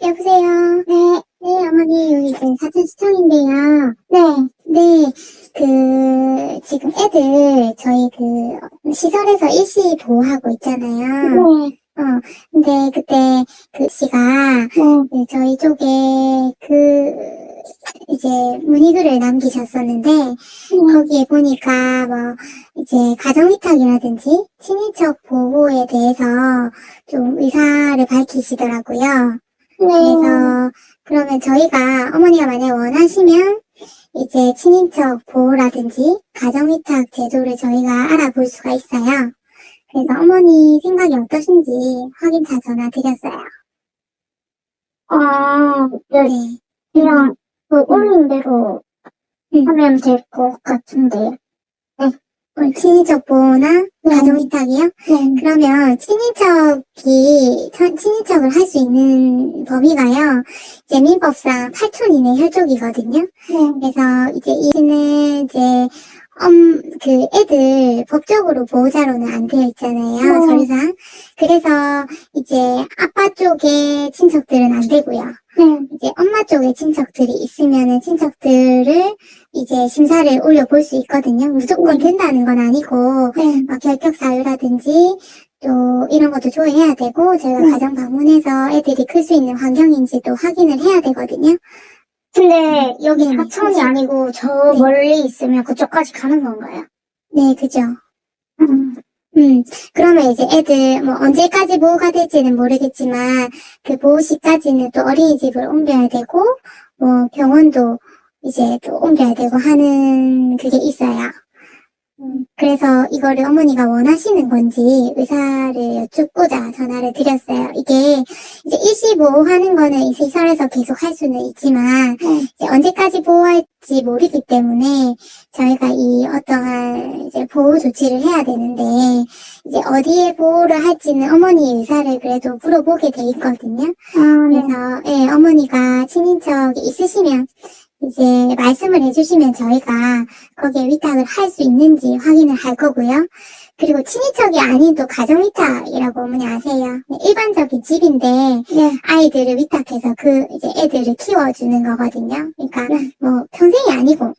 여보세요? 네, 네, 어머니, 여기 이제 사진 시청인데요. 네, 지금 애들, 저희 시설에서 일시 보호하고 있잖아요. 네, 근데 그때 그 씨가, 네, 저희 쪽에 이제 문의글을 남기셨었는데, 거기에 보니까 이제 가정위탁이라든지 친인척 보호에 대해서 좀 의사를 밝히시더라고요. 네, 그래서 그러면 저희가 어머니가 만약에 원하시면 이제 친인척 보호라든지 가정위탁 제도를 저희가 알아볼 수가 있어요. 그래서 어머니 생각이 어떠신지 확인차 전화 드렸어요. 네, 네. 그냥 올린 대로 하면 될 것 같은데요. 친인척 보호나 가정위탁이요? 네, 그러면 친인척을 할 수 있는 범위가요, 이제 민법상 8촌 이내 혈족이거든요. 네, 그래서 이제 이는 이제 애들 법적으로 보호자로는 안 되어 있잖아요, 서류상. 그래서 이제 아빠 쪽의 친척들은 안 되고요. 이제 엄마 쪽에 친척들이 있으면은 친척들을 이제 심사를 올려볼 수 있거든요. 무조건 된다는 건 아니고, 결격 사유라든지 또 이런 것도 조회해야 되고, 저희가 가정 방문해서 애들이 클 수 있는 환경인지도 확인을 해야 되거든요. 근데 여기 네, 사천이 아니고 저 네. 멀리 있으면 그쪽까지 가는 건가요? 네, 그죠. 음, 그러면 이제 애들 언제까지 보호가 될지는 모르겠지만 그 보호 시까지는 또 어린이집을 옮겨야 되고 병원도 이제 또 옮겨야 되고 하는 그게 있어요. 그래서 이거를 어머니가 원하시는 건지 의사를 여쭙고자 전화를 드렸어요. 이게 이제 일시 보호하는 거는 이 시설에서 계속 할 수는 있지만 이제 언제까지 보호할지 모르기 때문에 저희가 이 어떠한 이제 보호 조치를 해야 되는데 이제 어디에 보호를 할지는 어머니의 의사를 그래도 물어보게 돼 있거든요. 그래서 어머니가 친인척이 있으시면 이제 말씀을 해주시면 저희가 거기에 위탁을 할 수 있는지 확인을 할 거고요. 그리고 친인척이 아닌 또 가정위탁이라고 어머니 아세요? 일반적인 집인데 아이들을 위탁해서 이제 애들을 키워주는 거거든요. 그러니까 평생이 아니고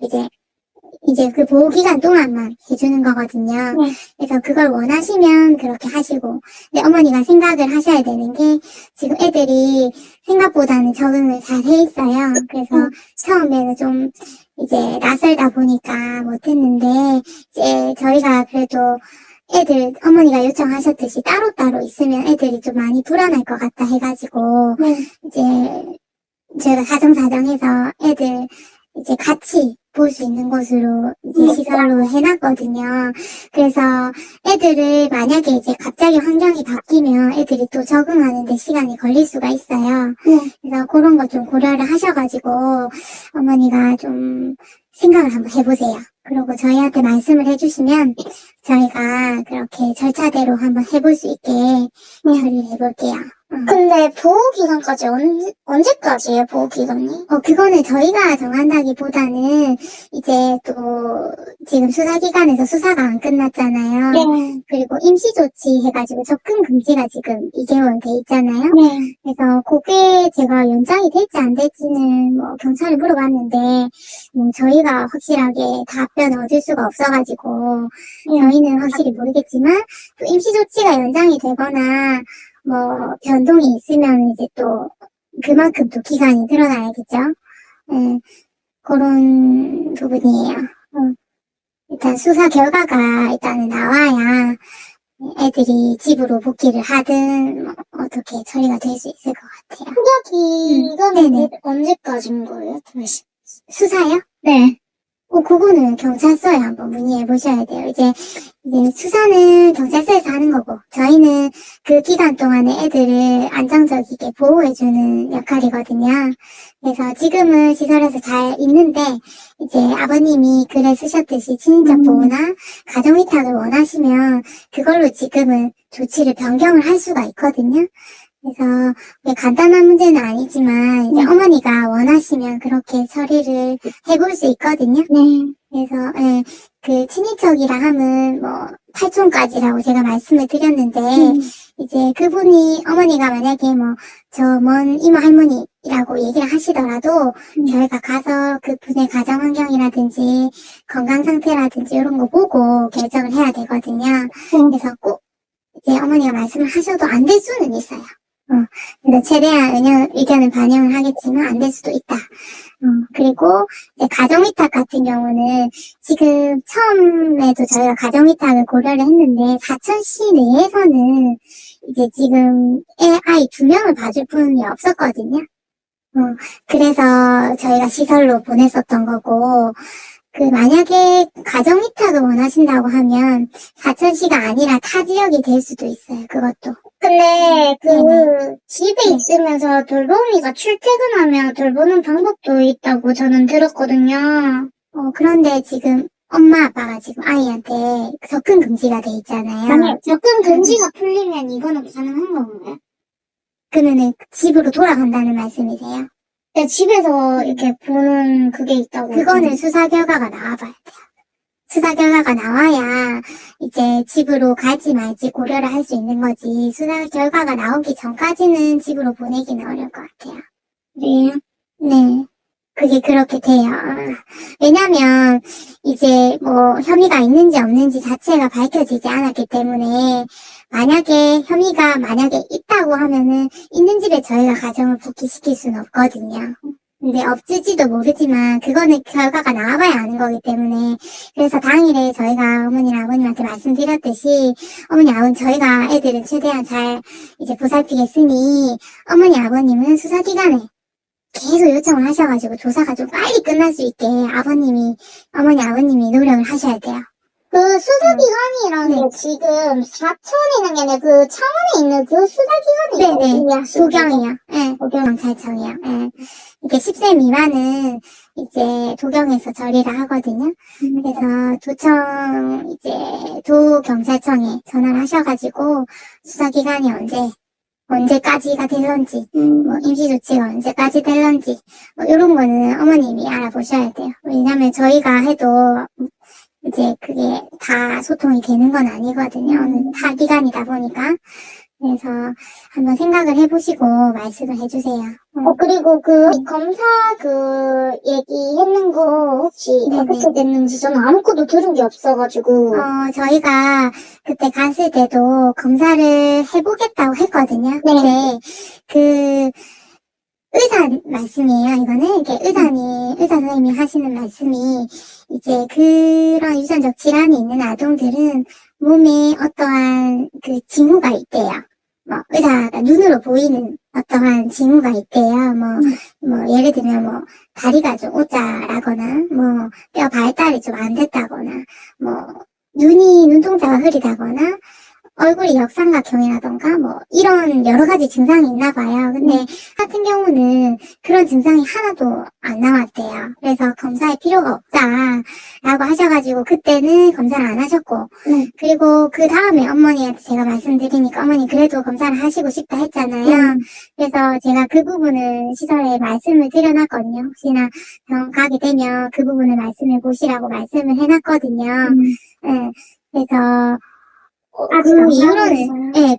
이제 그 보호기간 동안만 해주는 거거든요. 그래서 그걸 원하시면 그렇게 하시고. 근데 어머니가 생각을 하셔야 되는 게 지금 애들이 생각보다는 적응을 잘 해 있어요. 그래서 처음에는 좀 이제 낯설다 보니까 못했는데 이제 저희가 그래도 어머니가 요청하셨듯이 따로따로 있으면 애들이 좀 많이 불안할 것 같다 해가지고 이제 저희가 사정사정해서 애들 이제 같이 볼 수 있는 곳으로 이제 시설로 해놨거든요. 그래서 애들을 만약에 이제 갑자기 환경이 바뀌면 애들이 또 적응하는데 시간이 걸릴 수가 있어요. 그래서 그런 거 좀 고려를 하셔가지고 어머니가 좀 생각을 한번 해보세요. 그리고 저희한테 말씀을 해주시면 저희가 그렇게 절차대로 한번 해볼 수 있게 처리를 해볼게요. 근데 보호기간까지 언제까지예요, 보호기간이? 그거는 저희가 정한다기보다는 이제 또 지금 수사기관에서 수사가 안 끝났잖아요. 그리고 임시조치 해가지고 접근 금지가 지금 2개월 돼 있잖아요. 그래서 그게 제가 연장이 될지 안 될지는 경찰에 물어봤는데 저희가 확실하게 답변을 얻을 수가 없어가지고 저희는 확실히 모르겠지만 또 임시조치가 연장이 되거나 변동이 있으면 이제 또 그만큼 또 기간이 늘어나야겠죠. 그런 부분이에요. 일단 수사 결과가 일단은 나와야 애들이 집으로 복귀를 하든 어떻게 처리가 될 수 있을 것 같아요. 수사 기간은 언제까지인 거예요? 수사요? 네. 그거는 경찰서에 한번 문의해 보셔야 돼요. 이제 수사는 경찰서에서 하는 거고, 저희는 그 기간 동안에 애들을 안정적이게 보호해주는 역할이거든요. 그래서 지금은 시설에서 잘 있는데, 이제 아버님이 글에 쓰셨듯이 친인척 보호나 가정위탁을 원하시면, 그걸로 지금은 조치를 변경을 할 수가 있거든요. 그래서 간단한 문제는 아니지만 이제 어머니가 원하시면 그렇게 처리를 해볼 수 있거든요. 네. 그래서 예, 그 친인척이라 함은 뭐 팔촌까지라고 제가 말씀을 드렸는데 이제 그분이 어머니가 만약에 뭐 저 먼 이모 할머니라고 얘기를 하시더라도 저희가 가서 그분의 가정 환경이라든지 건강 상태라든지 이런 거 보고 결정을 해야 되거든요. 그래서 꼭 이제 어머니가 말씀을 하셔도 안 될 수는 있어요. 근데 최대한 의견을 반영을 하겠지만 안 될 수도 있다. 그리고 이제 가정위탁 같은 경우는 지금 처음에도 저희가 가정위탁을 고려를 했는데 사천시 내에서는 이제 지금 아이 2명을 봐줄 분이 없었거든요. 그래서 저희가 시설로 보냈었던 거고, 만약에 가정위탁을 원하신다고 하면 사천시가 아니라 타 지역이 될 수도 있어요. 그것도. 근데 집에 있으면서 돌보미가 출퇴근하면 돌보는 방법도 있다고 저는 들었거든요. 그런데 지금 엄마 아빠가 지금 아이한테 접근 금지가 돼 있잖아요. 만약 접근 금지가 풀리면 이거는 가능한 건가요? 그러면은 집으로 돌아간다는 말씀이세요? 네, 집에서 이렇게 보는 그게 있다고. 그거는 수사 결과가 나와봐야 돼요. 수사 결과가 나와야 이제 집으로 갈지 말지 고려를 할 수 있는 거지. 수사 결과가 나오기 전까지는 집으로 보내기는 어려울 것 같아요. 네. 네. 그게 그렇게 돼요. 왜냐면 이제 뭐 혐의가 있는지 없는지 자체가 밝혀지지 않았기 때문에 혐의가 만약에 있다고 하면은 있는 집에 저희가 가정을 복귀시킬 수는 없거든요. 근데 없을지도 모르지만 그거는 결과가 나와봐야 아는 거기 때문에 그래서 당일에 저희가 어머니랑 아버님한테 말씀드렸듯이 어머니 아버님 저희가 애들은 최대한 잘 이제 보살피겠으니 어머니 아버님은 수사기관에 계속 요청을 하셔가지고 조사가 좀 빨리 끝날 수 있게 어머니 아버님이 노력을 하셔야 돼요. 수사기관이라는 게 지금 사천에 있는 게 아니라 창원에 있는 수사기관이에요? 네네. 도경이요. 네. 도경경찰청이요. 네. 이게 10세 미만은 이제 도경에서 처리를 하거든요. 그래서 도경찰청에 전화를 하셔가지고 수사기간이 언제까지가 될런지, 뭐 임시조치가 언제까지 될런지, 뭐 이런 거는 어머님이 알아보셔야 돼요. 왜냐면 저희가 해도 이제 그게 다 소통이 되는 건 아니거든요. 타 기간이다 보니까. 그래서 한번 생각을 해보시고 말씀을 해주세요. 그리고 검사 얘기했는 거 혹시 어떻게 됐는지 저는 아무것도 들은 게 없어가지고. 저희가 그때 갔을 때도 검사를 해보겠다고 했거든요. 근데 의사 말씀이에요, 이거는. 이게 의사 선생님이 하시는 말씀이, 이제 그런 유전적 질환이 있는 아동들은 몸에 어떠한 징후가 있대요. 의사가 눈으로 보이는 어떠한 징후가 있대요. 예를 들면 다리가 좀 오짜라거나, 뼈 발달이 좀 안 됐다거나, 눈동자가 흐리다거나, 얼굴이 역삼각형이라던가 이런 여러 가지 증상이 있나 봐요. 근데 같은 경우는 그런 증상이 하나도 안 나왔대요. 그래서 검사할 필요가 없다라고 하셔가지고 그때는 검사를 안 하셨고 그리고 그 다음에 어머니한테 제가 말씀드리니까 어머니 그래도 검사를 하시고 싶다 했잖아요. 그래서 제가 그 부분을 시설에 말씀을 드려놨거든요. 혹시나 병원 가게 되면 그 부분을 말씀해 보시라고 말씀을 해놨거든요. 그래서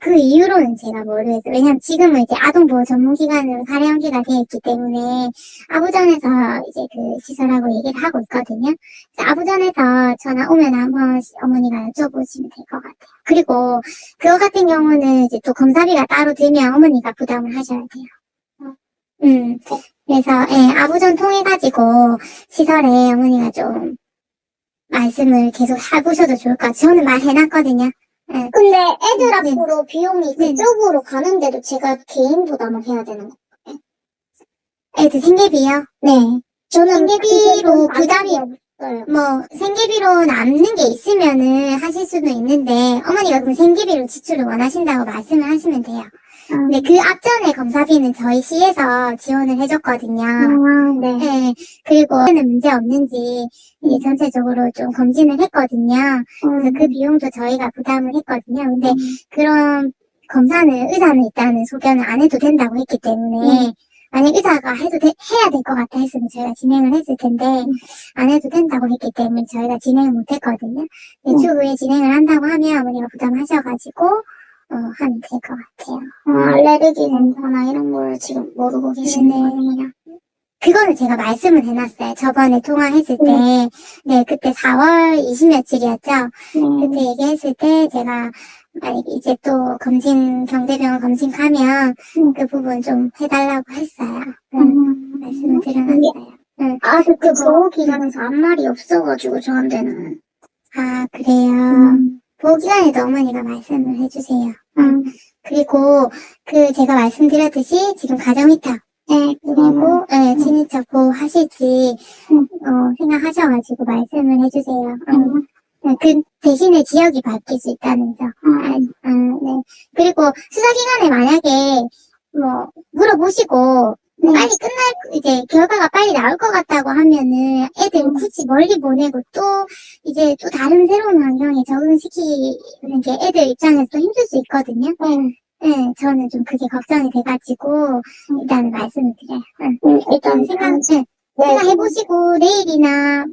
그 이후로는 제가 모르겠어요. 왜냐면 지금은 이제 아동보호 전문기관으로 사례 연계가 되어 있기 때문에 아부전에서 이제 시설하고 얘기를 하고 있거든요. 그래서 아부전에서 전화 오면 한번 어머니가 여쭤보시면 될 것 같아요. 그리고 그거 같은 경우는 이제 또 검사비가 따로 들면 어머니가 부담을 하셔야 돼요. 그래서, 아부전 통해가지고 시설에 어머니가 좀 말씀을 계속 해보셔도 좋을 것 같아요. 저는 말해놨거든요. 근데 애들 앞으로 비용이 그쪽으로 가는데도 제가 개인 부담을 해야 되는 거예요? 애들 생계비요? 네. 저는 생계비로 부담이 없어요. 생계비로 남는 게 있으면은 하실 수는 있는데 어머니가 그럼 생계비로 지출을 원하신다고 말씀을 하시면 돼요. 근데 그 앞전에 검사비는 저희 시에서 지원을 해줬거든요. 네. 그리고 문제 없는지 이제 전체적으로 좀 검진을 했거든요. 그래서 그 비용도 저희가 부담을 했거든요. 근데 그런 의사는 일단은 소견을 안 해도 된다고 했기 때문에, 만약 의사가 해야 될 것 같아 했으면 저희가 진행을 했을 텐데, 안 해도 된다고 했기 때문에 저희가 진행을 못 했거든요. 추후에 진행을 한다고 하면 어머니가 부담하셔가지고, 하면 될 것 같아요. 알레르기 검사나 이런 걸 지금 모르고 계시는 거 아니냐? 그거는 제가 말씀을 해놨어요. 저번에 통화했을 때, 네, 그때 4월 20며칠이었죠. 그때 얘기했을 때 제가 만약에 이제 또 경대병원 검진 가면 그 부분 좀 해달라고 했어요. 말씀을 드려놨어요. 그 보호 기간에서 아무 말이 없어가지고 저한테는. 아, 그래요. 보호기관에도 어머니가 말씀을 해주세요. 그리고 제가 말씀드렸듯이 지금 가정위탁, 그리고 친인척 보호하실지 생각하셔가지고 말씀을 해주세요. 그 대신에 지역이 바뀔 수 있다는 점. 네. 그리고 수사기관에 만약에 물어보시고 빨리 이제 결과가 빨리 나올 것 같다고 하면은 애들 굳이 멀리 보내고 또 이제 또 다른 새로운 환경에 적응시키는 게 애들 입장에서 또 힘들 수 있거든요. 네, 저는 좀 그게 걱정이 돼가지고 일단은 말씀을 드려요. 일단 생각해보시고 내일이나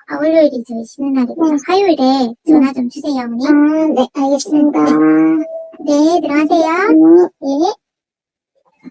월요일이 저희 쉬는 날이고요. 화요일에 전화 좀 주세요, 어머니. 네, 알겠습니다. 네, 들어가세요. 예.